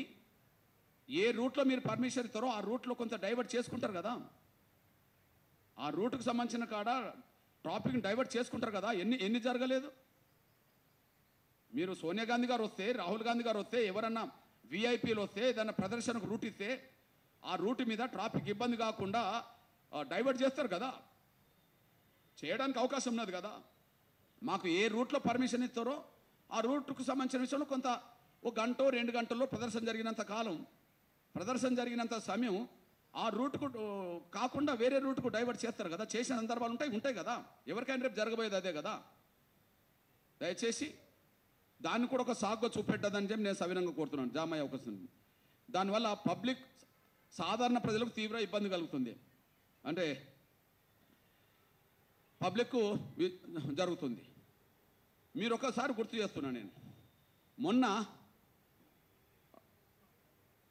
ఏ రూట్లో మీరు పర్మిషన్ ఇస్తారో ఆ రూట్లో కొంత డైవర్ట్ చేసుకుంటారు కదా, ఆ రూట్కి సంబంధించిన కాడ ట్రాఫిక్ని డైవర్ట్ చేసుకుంటారు కదా. ఎన్ని జరగలేదు? మీరు సోనియా గాంధీ గారు వస్తే, రాహుల్ గాంధీ గారు వస్తే, ఎవరన్నా విఐపీలు వస్తే, ఏదన్నా ప్రదర్శనకు రూట్ ఇస్తే ఆ రూట్ మీద ట్రాఫిక్ ఇబ్బంది కాకుండా డైవర్ట్ చేస్తారు కదా, చేయడానికి అవకాశం ఉన్నది కదా. మాకు ఏ రూట్లో పర్మిషన్ ఇస్తారో ఆ రూట్కు సంబంధించిన విషయంలో కొంత 1 గంట 2 గంటల్లో ప్రదర్శన జరిగినంత కాలం, ప్రదర్శన జరిగినంత సమయం ఆ రూట్కు కాకుండా వేరే రూట్కు డైవర్ట్ చేస్తారు కదా. చేసిన సందర్భాలు ఉంటాయి కదా. ఎవరికైనా రేపు జరగబోయేది అదే కదా. దయచేసి దాన్ని కూడా ఒక సాగుగా చూపెట్టదని చెప్పి నేను సవినంగా కోరుతున్నాను. జామ్ అయ్యే అవకాశం ఉంది. దానివల్ల పబ్లిక్ సాధారణ ప్రజలకు తీవ్ర ఇబ్బంది కలుగుతుంది, అంటే పబ్లిక్కు జరుగుతుంది. మీరు ఒకసారి గుర్తు చేస్తున్నాను, నేను మొన్న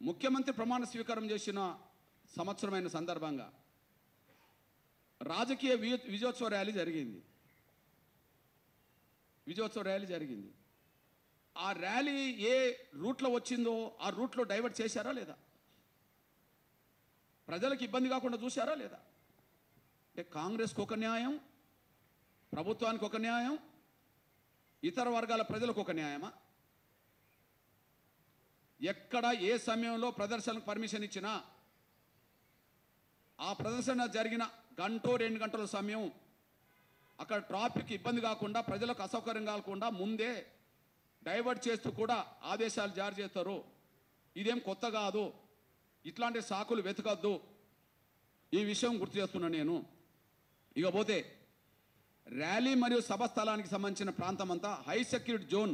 ముఖ్యమంత్రి ప్రమాణ స్వీకారం చేసిన సంవత్సరమైన సందర్భంగా రాజకీయ విజయోత్సవ ర్యాలీ జరిగింది. ఆ ర్యాలీ ఏ రూట్లో వచ్చిందో ఆ రూట్లో డైవర్ట్ చేశారా లేదా? ప్రజలకు ఇబ్బంది కాకుండా చూశారా లేదా? అంటే కాంగ్రెస్కి ఒక న్యాయం, ప్రభుత్వానికి ఒక న్యాయం, ఇతర వర్గాల ప్రజలకు ఒక న్యాయమా? ఎక్కడ ఏ సమయంలో ప్రదర్శనకు పర్మిషన్ ఇచ్చినా ఆ ప్రదర్శన జరిగిన 1 గంట 2 గంటల సమయం అక్కడ ట్రాఫిక్ ఇబ్బంది కాకుండా, ప్రజలకు అసౌకర్యం కాకుండా ముందే డైవర్ట్ చేస్తూ కూడా ఆదేశాలు జారీ చేస్తారు. ఇదేం కొత్త కాదు, ఇట్లాంటి సాకులు వెతకద్దు. ఈ విషయం గుర్తు చేస్తున్నాను నేను. ఇకపోతే ర్యాలీ మరియు సభ స్థలానికి సంబంధించిన ప్రాంతం అంతా హై సెక్యూరిటీ జోన్,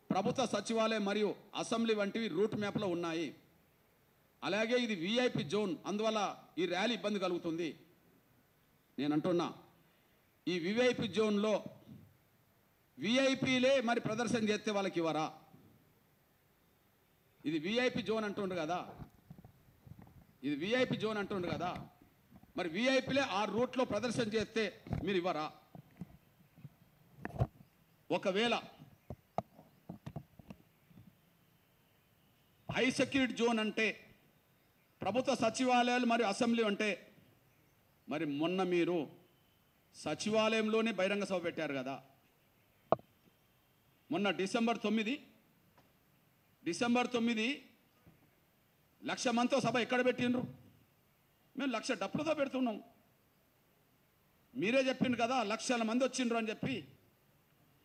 ప్రభుత్వ సచివాలయం మరియు అసెంబ్లీ వంటివి రూట్ మ్యాప్లో ఉన్నాయి. అలాగే ఇది విఐపి జోన్, అందువల్ల ఈ ర్యాలీ ఇబ్బంది కలుగుతుంది. నేను అంటున్నా, ఈ విఐపి జోన్లో విఐపీలే మరి ప్రదర్శన చేస్తే వాళ్ళకి ఇవ్వరా? ఇది విఐపి జోన్ అంటుండ్రు కదా, ఇది విఐపి జోన్ అంటుండ్రు కదా, మరి విఐపీలే ఆ రూట్లో ప్రదర్శన చేస్తే మీరు ఇవ్వరా? ఒకవేళ హై సెక్యూరిటీ జోన్ అంటే ప్రభుత్వ సచివాలయాలు మరియు అసెంబ్లీ అంటే, మరి మొన్న మీరు సచివాలయంలోనే బహిరంగ సభ పెట్టారు కదా. మొన్న డిసెంబర్ 9 1,00,000 మందితో సభ ఎక్కడ పెట్టిండ్రు? మేము 1,00,000 డప్పులతో పెడుతున్నాం. మీరే చెప్పిండ్రు కదా 1,00,000 మంది వచ్చిండ్రు అని చెప్పి.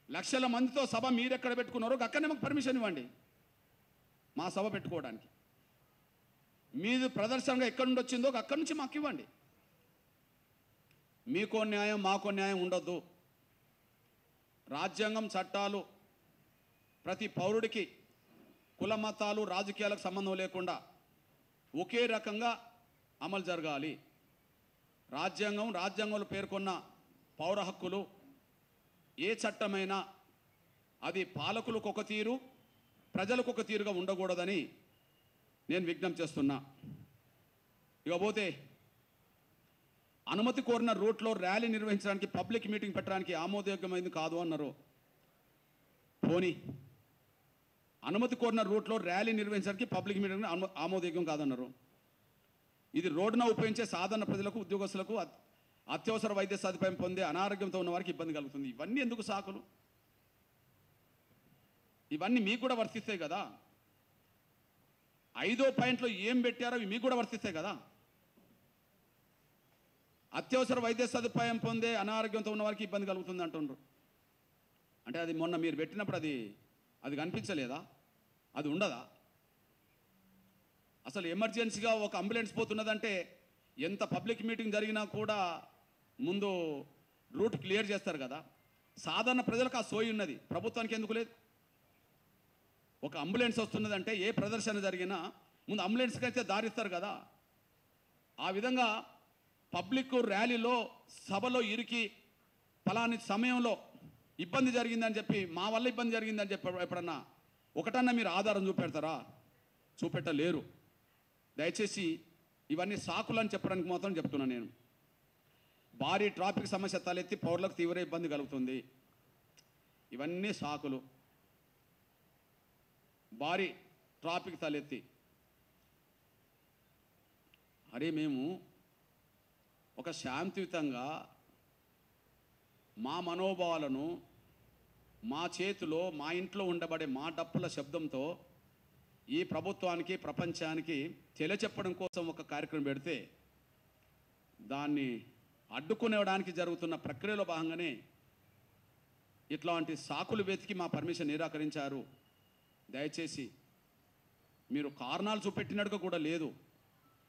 1,00,000 మందితో సభ మీరు ఎక్కడ పెట్టుకున్నారో అక్కడనే మాకు పర్మిషన్ ఇవ్వండి. మా సభ పెట్టుకోవడానికి. మీది ప్రదర్శనగా ఎక్కడి నుండి వచ్చిందో అక్కడి నుంచి మాకు ఇవ్వండి. మీకో న్యాయం మాకో న్యాయం ఉండొద్దు. రాజ్యాంగం, చట్టాలు ప్రతి పౌరుడికి కుల మతాలు రాజకీయాలకు సంబంధం లేకుండా ఒకే రకంగా అమలు జరగాలి. రాజ్యాంగంలో పేర్కొన్న పౌర హక్కులు ఏ చట్టమైనా అది పాలకులకు ఒక తీరు, ప్రజలకు ఒక తీరుగా ఉండకూడదని నేను విజ్ఞప్తి చేస్తున్నా. ఇకపోతే అనుమతి కోరిన రూట్లో ర్యాలీ నిర్వహించడానికి, పబ్లిక్ మీటింగ్ పెట్టడానికి ఆమోదయోగ్యమైంది కాదు అన్నారు. పోనీ అనుమతి కోరిన రూట్లో ర్యాలీ నిర్వహించడానికి పబ్లిక్ మీటింగ్ ఆమోదయోగ్యం కాదన్నారు. ఇది రోడ్డున ఉపయోగించే సాధారణ ప్రజలకు, ఉద్యోగస్తులకు, అత్యవసర వైద్య సదుపాయం పొందే అనారోగ్యంతో ఉన్న వారికి ఇబ్బంది కలుగుతుంది. ఇవన్నీ ఎందుకు సాకులు? ఇవన్నీ మీకు కూడా వర్తిస్తాయి కదా. 5వ పాయింట్లో ఏం పెట్టారో అవి మీకు కూడా వర్తిస్తాయి కదా. అత్యవసర వైద్య సదుపాయం పొందే అనారోగ్యంతో ఉన్న వారికి ఇబ్బంది కలుగుతుంది అంటున్నారు. అంటే అది మొన్న మీరు పెట్టినప్పుడు అది కనిపించలేదా? అది ఉండదా? అసలు ఎమర్జెన్సీగా ఒక అంబులెన్స్ పోతున్నదంటే ఎంత పబ్లిక్ మీటింగ్ జరిగినా కూడా ముందు రూట్ క్లియర్ చేస్తారు కదా. సాధారణ ప్రజలకు ఆ సోయి ఉన్నది, ప్రభుత్వానికి ఎందుకు లేదు? ఒక అంబులెన్స్ వస్తున్నదంటే ఏ ప్రదర్శన జరిగినా ముందు అంబులెన్స్కి అయితే దారిస్తారు కదా. ఆ విధంగా పబ్లిక్ ర్యాలీలో, సభలో ఇరికి ఫలాని సమయంలో ఇబ్బంది జరిగిందని చెప్పి, మా వల్ల ఇబ్బంది జరిగిందని చెప్పి ఎప్పుడన్నా ఒకటన్నా మీరు ఆధారం చూపెడతారా? చూపెట్టలేరు. దయచేసి ఇవన్నీ సాకులని చెప్పడానికి మాత్రం చెప్తున్నాను నేను. భారీ ట్రాఫిక్ సమస్య తలెత్తి పౌరులకు తీవ్ర ఇబ్బంది కలుగుతుంది. ఇవన్నీ సాకులు. భారీ ట్రాఫిక్ తలెత్తి అరే మేము ఒక శాంతియుతంగా మా మనోభావాలను మా చేతిలో, మా ఇంట్లో ఉండబడే మా డప్పుల శబ్దంతో ఈ ప్రభుత్వానికి, ప్రపంచానికి తెలియచెప్పడం కోసం ఒక కార్యక్రమం పెడితే దాన్ని అడ్డుకునేవడానికి జరుగుతున్న ప్రక్రియలో భాగంగానే ఇట్లాంటి సాకులు వెతికి మా పర్మిషన్ నిరాకరించారు. దయచేసి మీరు కారణాలు చూపెట్టినట్టుగా కూడా లేదు.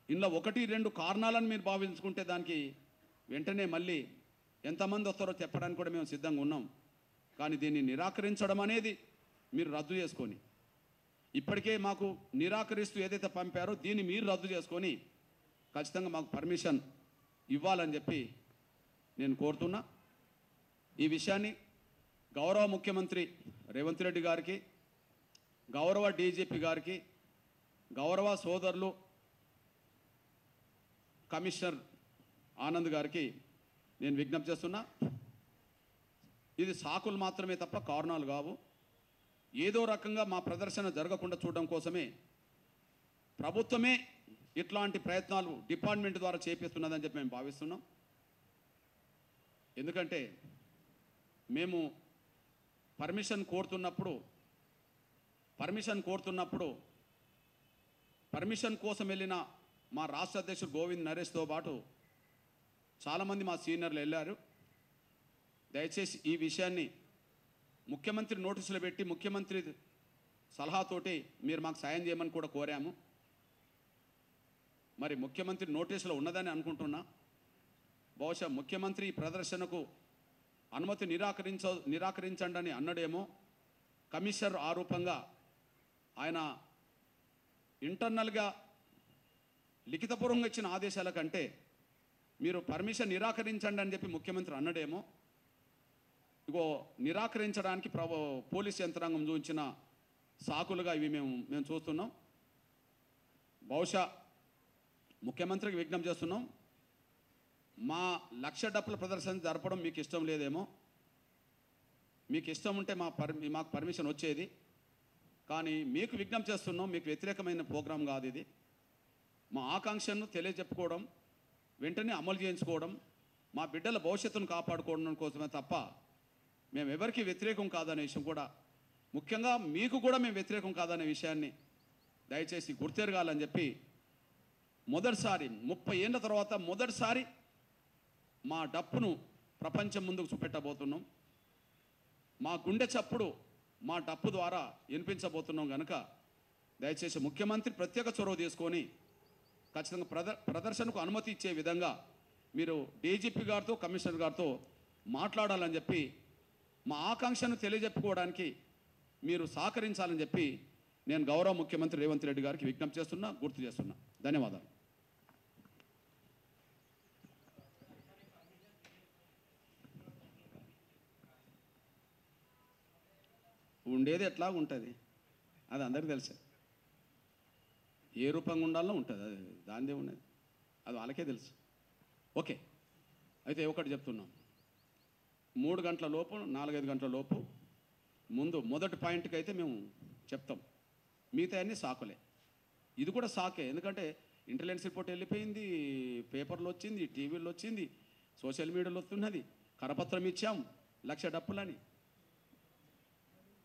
ఇందులో 1-2 కారణాలను మీరు భావించుకుంటే దానికి వెంటనే మళ్ళీ ఎంతమంది వస్తారో చెప్పడానికి కూడా మేము సిద్ధంగా ఉన్నాం. కానీ దీన్ని నిరాకరించడం అనేది మీరు రద్దు చేసుకొని, ఇప్పటికే మాకు నిరాకరిస్తూ ఏదైతే పంపారో దీన్ని మీరు రద్దు చేసుకొని ఖచ్చితంగా మాకు పర్మిషన్ ఇవ్వాలని చెప్పి నేను కోరుతున్నా. ఈ విషయాన్ని గౌరవ ముఖ్యమంత్రి రేవంత్ రెడ్డి గారికి, గౌరవ డీజీపీ గారికి, గౌరవ సోదరులు కమిషనర్ ఆనంద్ గారికి నేను విజ్ఞప్తి చేస్తున్నా. ఇది సాకులు మాత్రమే తప్ప కారణాలు కావు. ఏదో రకంగా మా ప్రదర్శన జరగకుండా చూడడం కోసమే ప్రభుత్వమే ఇట్లాంటి ప్రయత్నాలు డిపార్ట్మెంట్ ద్వారా చేపిస్తున్నదని చెప్పి మేము భావిస్తున్నాం. ఎందుకంటే మేము పర్మిషన్ కోరుతున్నప్పుడు పర్మిషన్ కోసం వెళ్ళిన మా రాష్ట్ర అధ్యక్షుడు గోవింద్ నరేష్తో పాటు చాలామంది మా సీనియర్లు వెళ్ళారు. దయచేసి ఈ విషయాన్ని ముఖ్యమంత్రి నోటీసులు పెట్టి, ముఖ్యమంత్రి సలహాతోటి మీరు మాకు సాయం చేయమని కూడా కోరాము. మరి ముఖ్యమంత్రి నోటీసులో ఉన్నదని అనుకుంటున్నా. బహుశా ముఖ్యమంత్రి ఈ ప్రదర్శనకు అనుమతి నిరాకరించండి అని అన్నడేమో. కమిషనర్ ఆరూపంగా ఆయన ఇంటర్నల్గా లిఖితపూర్వంగా ఇచ్చిన ఆదేశాల కంటే మీరు పర్మిషన్ నిరాకరించండి అని చెప్పి ముఖ్యమంత్రి అన్నడేమో. ఇగో నిరాకరించడానికి పోలీస్ యంత్రాంగం చూపించిన సాకులుగా ఇవి మేము చూస్తున్నాం. బహుశా ముఖ్యమంత్రికి విజ్ఞప్తి చేస్తున్నాం, మా 1,00,000 డప్పుల ప్రదర్శన జరపడం మీకు ఇష్టం లేదేమో. మీకు ఇష్టం ఉంటే మాకు పర్మిషన్ వచ్చేది. కానీ మీకు విజ్ఞప్తి చేస్తున్నాం, మీకు వ్యతిరేకమైన ప్రోగ్రాం కాదు ఇది. మా ఆకాంక్షను తెలియజెప్పుకోవడం, వెంటనే అమలు చేయించుకోవడం, మా బిడ్డల భవిష్యత్తును కాపాడుకోవడం కోసమే తప్ప మేము ఎవరికి వ్యతిరేకం కాదనే విషయం కూడా, ముఖ్యంగా మీకు కూడా మేము వ్యతిరేకం కాదనే విషయాన్ని దయచేసి గుర్తెరగాలని చెప్పి మొదటిసారి 30 ఏళ్ళ తర్వాత మొదటిసారి మా డప్పును ప్రపంచం ముందుకు చూపెట్టబోతున్నాం. మా గుండె చప్పుడు మా డప్పు ద్వారా వినిపించబోతున్నాం కనుక దయచేసి ముఖ్యమంత్రి ప్రత్యేక చొరవ తీసుకొని ఖచ్చితంగా ప్రదర్శనకు అనుమతి ఇచ్చే విధంగా మీరు డీజీపీ గారితో కమిషనర్ గారితో మాట్లాడాలని చెప్పి మా ఆకాంక్షను తెలియజెప్పుకోవడానికి మీరు సహకరించాలని చెప్పి నేను గౌరవ ముఖ్యమంత్రి రేవంత్ రెడ్డి గారికి విజ్ఞప్తి చేస్తున్నా, గుర్తు చేస్తున్నా. ధన్యవాదాలు. ఉండేది ఎట్లా ఉంటుంది అది అందరికీ తెలుసే. ఏ రూపంగా ఉండాలో ఉంటుంది, అది దానిదే ఉన్నది, అది వాళ్ళకే తెలుసు. ఓకే, అయితే ఒకటి చెప్తున్నాం, 3 గంటల లోపు 4-5 గంటల లోపు ముందు మొదటి పాయింట్కి అయితే మేము చెప్తాం. మిగతా అన్నీ సాకులే. ఇది కూడా సాకే, ఎందుకంటే ఇంటెలిజెన్స్ రిపోర్ట్ వెళ్ళిపోయింది, పేపర్లో వచ్చింది, టీవీలో వచ్చింది, సోషల్ మీడియాలో వస్తున్నది. కరపత్రం ఇచ్చాం 1,00,000 డప్పులని.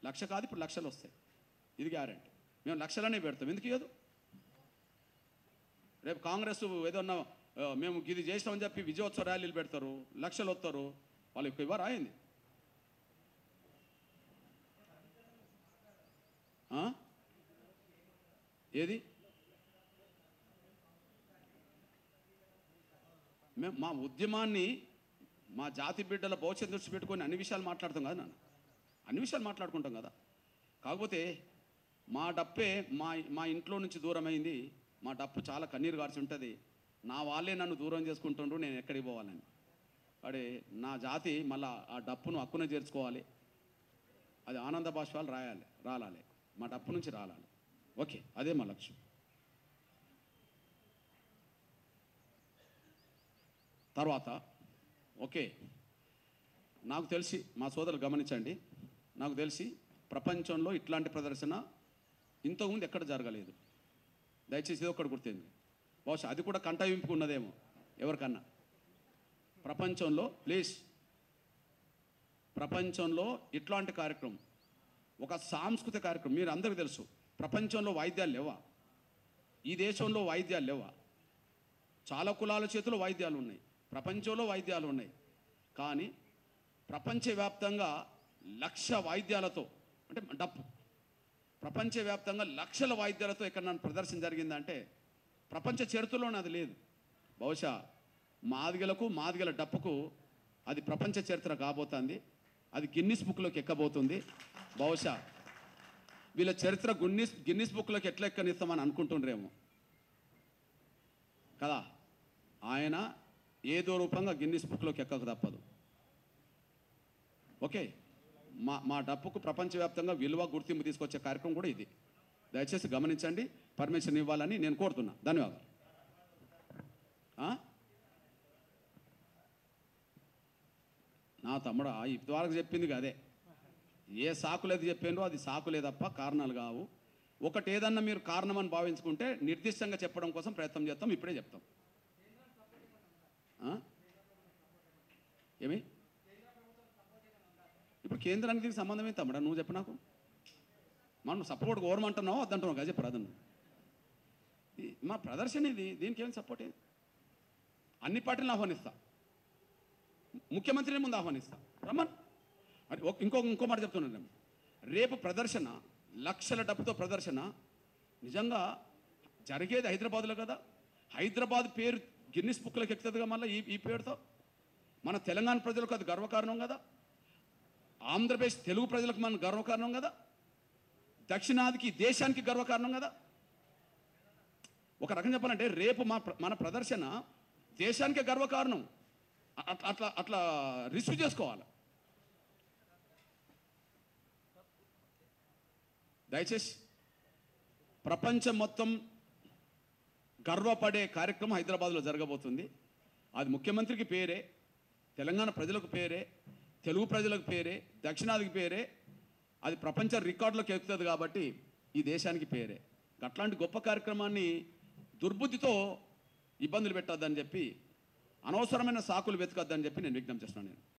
1,00,000 కాదు, ఇప్పుడు లక్షలు వస్తాయి. ఇది గ్యారెంటీ. మేము లక్షలనే పెడతాం. ఎందుకు ఇవ్వదు? రేపు కాంగ్రెస్ ఏదన్నా మేము ఇది చేసినామని చెప్పి విజయోత్సవ ర్యాలీలు పెడతారు, లక్షలు వస్తారు, వాళ్ళు ఎక్కువ ఇవ్వరు. అయింది ఏది? మేము మా ఉద్యమాన్ని, మా జాతి బిడ్డల భవిష్యత్తు దృష్టి పెట్టుకొని అన్ని విషయాలు మాట్లాడతాం కదా నాన్న, అన్ని విషయాలు మాట్లాడుకుంటాం కదా. కాకపోతే మా డప్పే మా ఇంట్లో నుంచి దూరమైంది. మా డప్పు చాలా కన్నీరు గార్చి ఉంటుంది. నా వాళ్ళే నన్ను దూరం చేసుకుంటుండ్రు, నేను ఎక్కడికి పోవాలని. అడే నా జాతి మళ్ళీ ఆ డప్పును హక్కున చేర్చుకోవాలి, అది ఆనంద బాష్పాలు రాలాలి, మా డప్పు నుంచి రాలాలి. ఓకే, అదే మా లక్ష్యం. తర్వాత ఓకే, నాకు తెలిసి మా సోదరులు గమనించండి, నాకు తెలిసి ప్రపంచంలో ఇట్లాంటి ప్రదర్శన ఇంతకుముందు ఎక్కడ జరగలేదు. దయచేసి ఇది ఒక్కటి గుర్తుంది. బహుశా అది కూడా కంటవింపు ఉన్నదేమో ఎవరికన్నా. ప్రపంచంలో ప్లీజ్, ప్రపంచంలో ఇట్లాంటి కార్యక్రమం, ఒక సాంస్కృతిక కార్యక్రమం. మీరు అందరికీ తెలుసు, ప్రపంచంలో వాయిద్యాలు లేవా, ఈ దేశంలో వాయిద్యాలు లేవా? చాలా కులాల చేతిలో వాయిద్యాలు ఉన్నాయి, ప్రపంచంలో వాయిద్యాలు ఉన్నాయి. కానీ ప్రపంచవ్యాప్తంగా 1,00,000 వాయిద్యాలతో, అంటే డప్పు, ప్రపంచవ్యాప్తంగా లక్షల వాయిద్యాలతో ఎక్కడ నన్ను ప్రదర్శన జరిగిందంటే ప్రపంచ చరిత్రలోనే అది లేదు. బహుశా మాదిగల డప్పుకు అది ప్రపంచ చరిత్ర కాబోతుంది, అది గిన్నిస్ బుక్లోకి ఎక్కబోతుంది. బహుశా వీళ్ళ చరిత్ర గిన్నిస్ బుక్లోకి ఎట్లా ఎక్కనిస్తామని అనుకుంటుండ్రేమో కదా. ఆయన ఏదో రూపంగా గిన్నిస్ బుక్లోకి ఎక్కక తప్పదు. ఓకే, మా డప్పుకు ప్రపంచవ్యాప్తంగా విలువ గుర్తింపు తీసుకొచ్చే కార్యక్రమం కూడా ఇది. దయచేసి గమనించండి, పర్మిషన్ ఇవ్వాలని నేను కోరుతున్నా. ధన్యవాదాలు. నా తమ్ముడు ఇప్పటివరకు చెప్పింది అదే. ఏ సాకులేదు చెప్పారో అది సాకులే తప్ప కారణాలు కావు. ఒకటి ఏదన్నా మీరు కారణం అని భావించుకుంటే నిర్దిష్టంగా చెప్పడం కోసం ప్రయత్నం చేస్తాం. ఇప్పుడే చెప్తాం. ఏమి ఇప్పుడు కేంద్రానికి సంబంధం ఏంటి తమ్ముడా? నువ్వు చెప్పు నాకు. మనం సపోర్ట్ గవర్నమెంటున్నావు వద్దంటున్నావు కదా, చెప్పు రాదన్ను. మా ప్రదర్శన ఇది, దీనికి ఏమైనా సపోర్ట్ ఏది? అన్ని పార్టీలను ఆహ్వానిస్తా, ముఖ్యమంత్రిని ముందు ఆహ్వానిస్తా, రమ్మన్. అది ఇంకో మాట చెప్తున్నాను. రేపు ప్రదర్శన, లక్షల డబ్బుతో ప్రదర్శన నిజంగా జరిగేది హైదరాబాద్లో కదా. హైదరాబాద్ పేరు గిన్నిస్ బుక్లోకి ఎక్కుతుందిగా మళ్ళీ ఈ పేరుతో. మన తెలంగాణ ప్రజలకు అది గర్వకారణం కదా, ఆంధ్రప్రదేశ్ తెలుగు ప్రజలకు మన గర్వకారణం కదా, దక్షిణాదికి దేశానికి గర్వకారణం కదా. ఒక రకం చెప్పాలంటే రేపు మన ప్రదర్శన దేశానికే గర్వకారణం. అట్లా రిసీవ్ చేసుకోవాలి. దయచేసి ప్రపంచం మొత్తం గర్వపడే కార్యక్రమం హైదరాబాద్లో జరగబోతుంది. అది ముఖ్యమంత్రికి పేరే, తెలంగాణ ప్రజలకు పేరే, తెలుగు ప్రజలకు పేరే, దక్షిణాదికి పేరే. అది ప్రపంచ రికార్డులోకి ఎక్కుతుంది కాబట్టి ఈ దేశానికి పేరే. అట్లాంటి గొప్ప కార్యక్రమాన్ని దుర్బుద్ధితో ఇబ్బందులు పెట్టొద్దని చెప్పి, అనవసరమైన సాకులు వెతకద్దని చెప్పి నేను విజ్ఞప్తి చేస్తున్నాను.